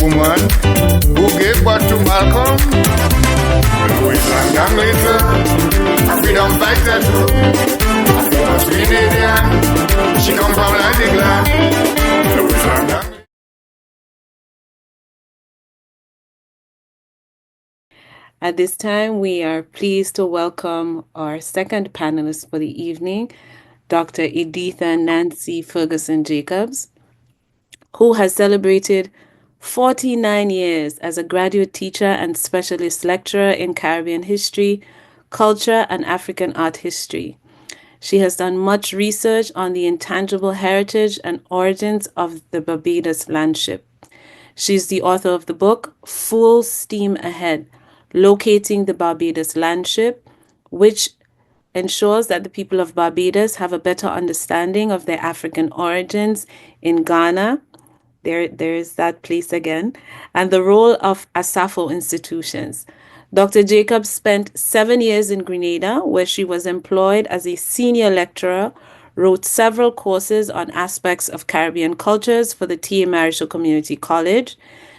woman who gave birth to Malcolm. Louise and young later, a freedom fighter too. A famous Grenadian, she come from England. Louise and young. At this time, we are pleased to welcome our second panelist for the evening, Dr. Editha Nancy Fergusson-Jacobs, who has celebrated 49 years as a graduate teacher and specialist lecturer in Caribbean history, culture, and African art history. She has done much research on the intangible heritage and origins of the Barbados landship. She's the author of the book, Full Steam Ahead, Locating the Barbados Landship, which ensures that the people of Barbados have a better understanding of their African origins in Ghana. There's that place again, and the role of ASAFO institutions. Dr. Jacobs spent 7 years in Grenada, where she was employed as a senior lecturer, wrote several courses on aspects of Caribbean cultures for the T.A. Marieve Community College.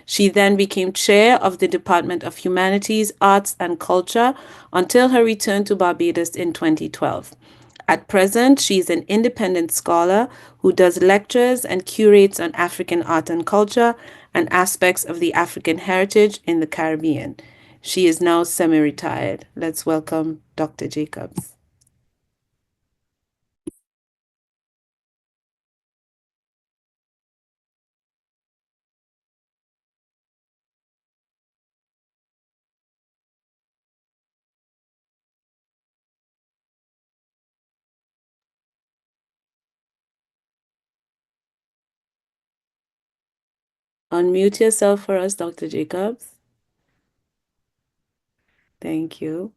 She then became chair of the Department of Humanities, Arts, and Culture until her return to Barbados in 2012. At present, she is an independent scholar who does lectures and curates on African art and culture and aspects of the African heritage in the Caribbean. She is now semi-retired. Let's welcome Dr. Jacobs. Unmute yourself for us, Dr. Jacobs. Thank you.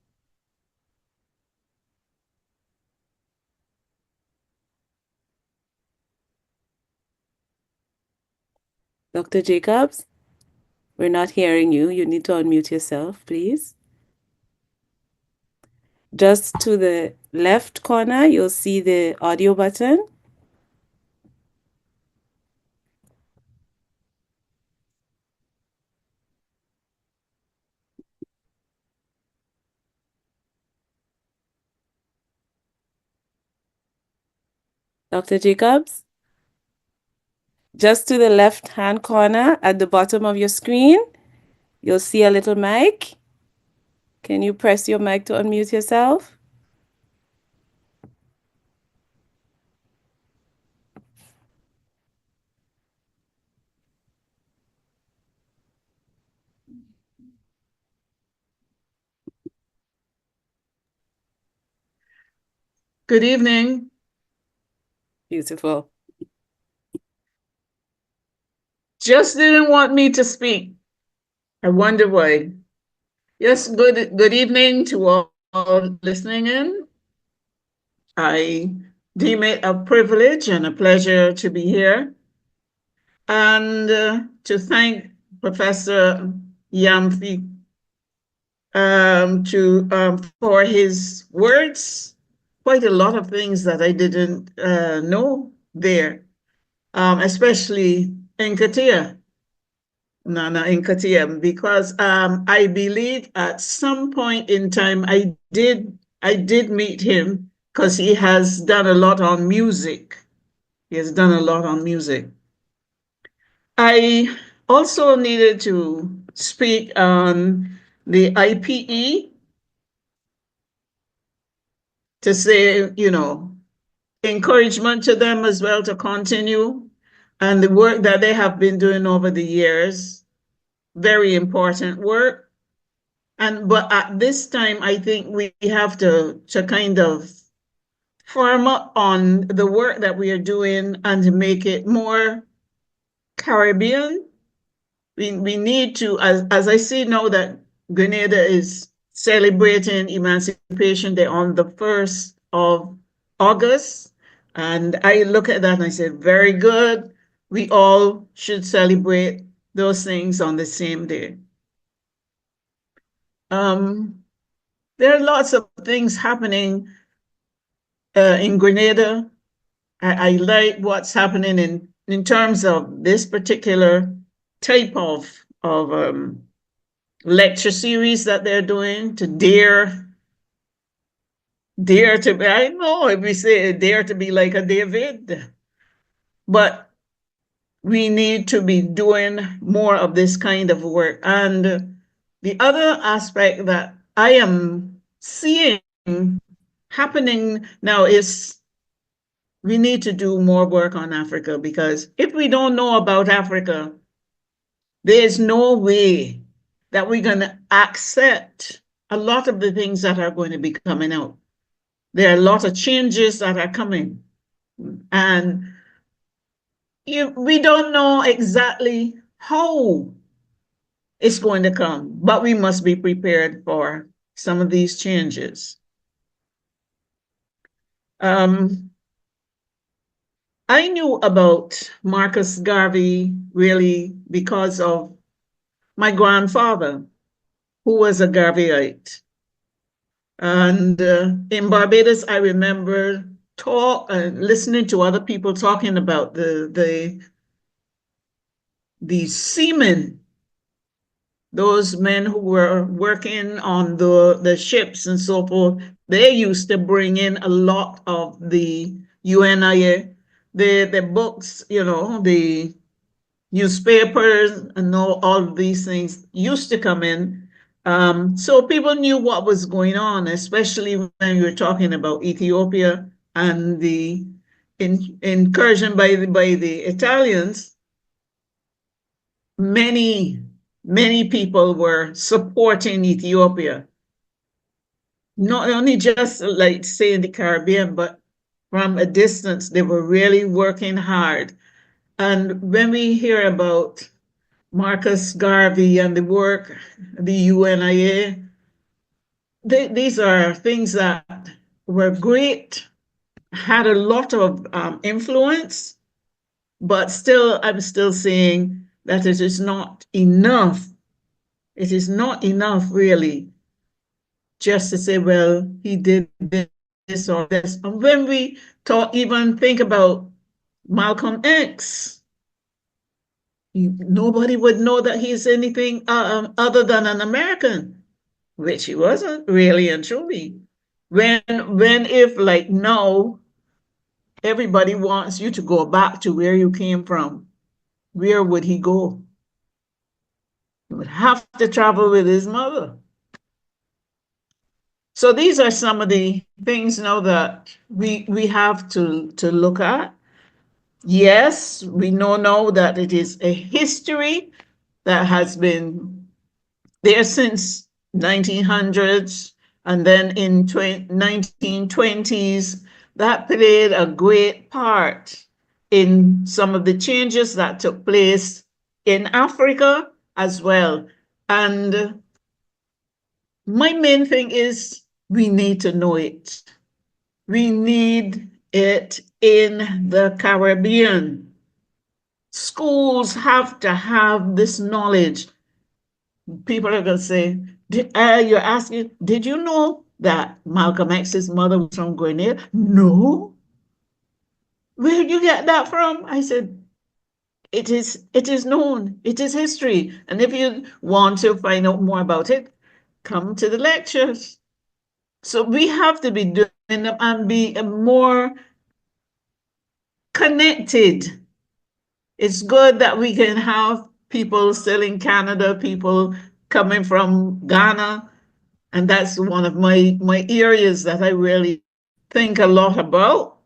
Dr. Jacobs, we're not hearing you. You need to unmute yourself, please. Just to the left corner, you'll see the audio button. Dr. Jacobs? Just to the left-hand corner at the bottom of your screen, you'll see a little mic. Can you press your mic to unmute yourself? Good evening. Beautiful. Just didn't want me to speak. I wonder why. Yes, good evening to all listening in. I deem it a privilege and a pleasure to be here and to thank Professor Gyamfi for his words. Quite a lot of things that I didn't know there, especially in Katia. Nana in Katia, because I believe at some point in time I did meet him because he has done a lot on music. He has done a lot on music. I also needed to speak on the IPE to say, encouragement to them as well to continue and the work that they have been doing over the years. Very important work. But at this time, I think we have to kind of firm up on the work that we are doing and to make it more Caribbean. We need to, as I see now that Grenada is celebrating Emancipation Day on the 1st of August, and I look at that and I say, very good. We all should celebrate those things on the same day. There are lots of things happening in Grenada. I like what's happening in terms of this particular type of lecture series that they're doing to dare to be, I know if we say dare to be like a David, but we need to be doing more of this kind of work. And the other aspect that I am seeing happening now is we need to do more work on Africa, because if we don't know about Africa, there's no way that we're going to accept a lot of the things that are going to be coming out. There are a lot of changes that are coming, and we don't know exactly how it's going to come, but we must be prepared for some of these changes. I knew about Marcus Garvey really because of my grandfather, who was a Garveyite. And in Barbados, I remember listening to other people talking about the seamen, those men who were working on the ships and so forth. They used to bring in a lot of the UNIA, the books, the newspapers and all of these things used to come in. So people knew what was going on, especially when you were talking about Ethiopia and the incursion by the Italians. Many people were supporting Ethiopia, not only just like say in the Caribbean, but from a distance. They were really working hard. And when we hear about Marcus Garvey and the work, the UNIA, these are things that were great, had a lot of influence, but still, I'm still saying that it is not enough. It is not enough, really, just to say, well, he did this or this. And when we even think about Malcolm X, nobody would know that he's anything other than an American, which he wasn't really and truly. When if like now, everybody wants you to go back to where you came from, where would he go? He would have to travel with his mother. So these are some of the things now that we have to look at. Yes, we know now that it is a history that has been there since 1900s, and then in 1920s, that played a great part in some of the changes that took place in Africa as well. And my main thing is we need to know it. We need it in the Caribbean. Schools have to have this knowledge. People are going to say, you're asking, did you know that Malcolm X's mother was from Grenada? No. Where did you get that from? I said, it is known. It is history. And if you want to find out more about it, come to the lectures. So we have to be doing them and be more connected. It's good that we can have people still in Canada, people coming from Ghana, and that's one of my areas that I really think a lot about.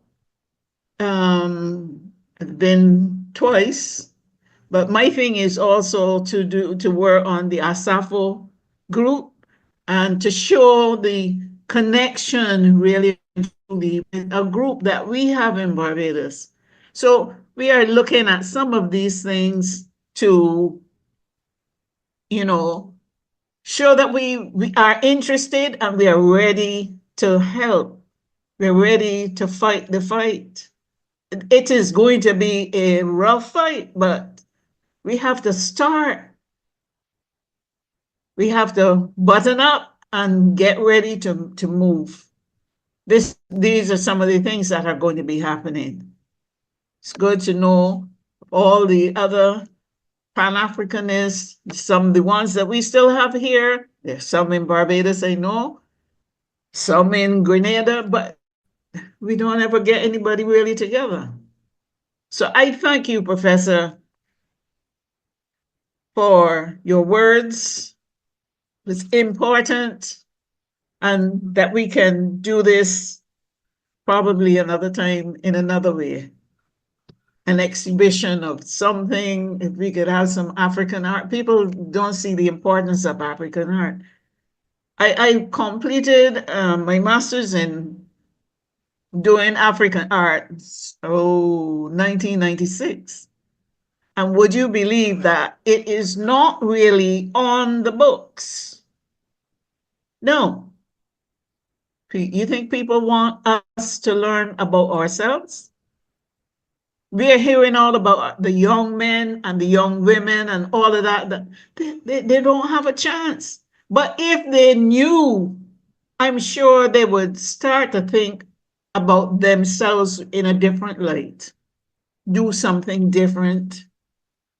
I've been twice, but my thing is also to work on the ASAFO group and to show the connection really with a group that we have in Barbados. So we are looking at some of these things to, show that we are interested and we are ready to help. We're ready to fight the fight. It is going to be a rough fight, but we have to start. We have to button up and get ready to move. These are some of the things that are going to be happening. It's good to know all the other Pan-Africanists, the ones that we still have here. There's some in Barbados, I know, some in Grenada, but we don't ever get anybody really together. So I thank you, Professor, for your words. It's important, and that we can do this probably another time in another way. An exhibition of something, if we could have some African art. People don't see the importance of African art. I completed my master's in doing African art, 1996. And would you believe that it is not really on the books? No. You think people want us to learn about ourselves? We're hearing all about the young men and the young women and all of that. They don't have a chance. But if they knew, I'm sure they would start to think about themselves in a different light. Do something different.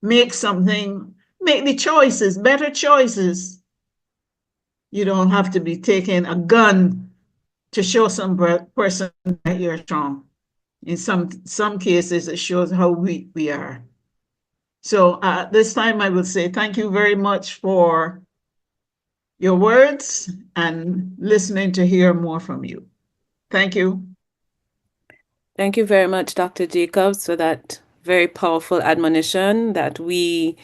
Make the choices, better choices. You don't have to be taking a gun to show some person that you're strong. In some cases, it shows how weak we are. So this time I will say thank you very much for your words and listening to hear more from you. Thank you. Thank you very much, Dr. Jacobs, for that very powerful admonition that we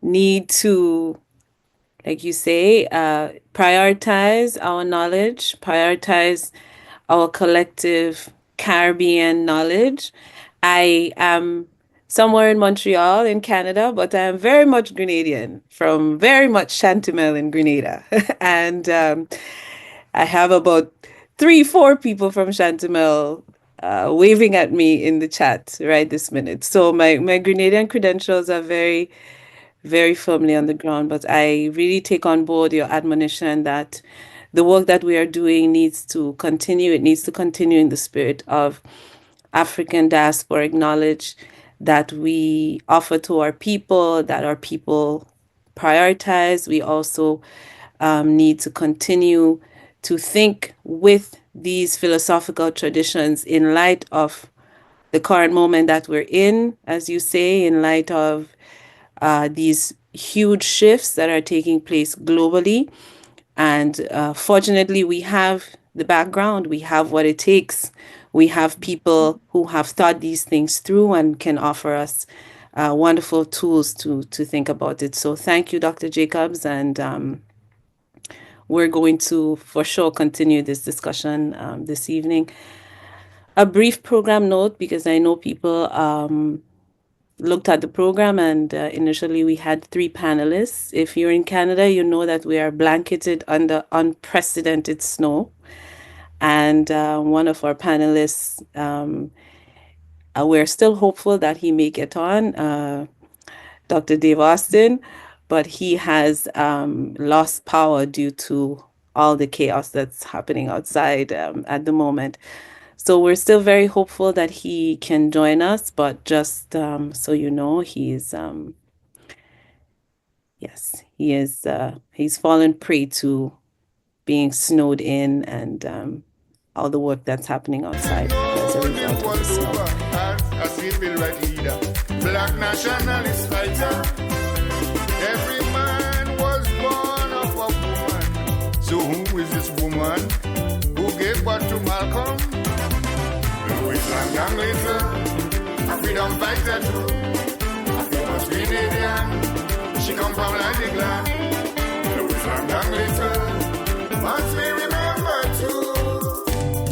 need to, like you say, prioritize our knowledge, prioritize our collective Caribbean knowledge. I am somewhere in Montreal in Canada, but I am very much Grenadian, from very much Chantemelle in Grenada. And I have about 3-4 people from Chantemelle waving at me in the chat right this minute. So my Grenadian credentials are very, very firmly on the ground, but I really take on board your admonition that the work that we are doing needs to continue. It needs to continue in the spirit of African diasporic knowledge that we offer to our people, that our people prioritize. We also need to continue to think with these philosophical traditions in light of the current moment that we're in, as you say, in light of these huge shifts that are taking place globally. And fortunately, we have the background, we have what it takes. We have people who have thought these things through and can offer us wonderful tools to think about it. So thank you, Dr. Jacobs. And we're going to, for sure, continue this discussion this evening. A brief program note, because I know people looked at the program, and initially we had 3 panelists. If you're in Canada, you know that we are blanketed under unprecedented snow. And one of our panelists, we're still hopeful that he may get on, Dr. Dave Austin, but he has lost power due to all the chaos that's happening outside at the moment. So we're still very hopeful that he can join us, but just so you know, he's fallen prey to being snowed in and all the work that's happening outside as a result of the snow. Black nationalist fighter. Every man was born of a woman. So who is this woman who gave birth to Malcolm? Louise and young later, a freedom fighter too. A famous Grenadian, she come from England.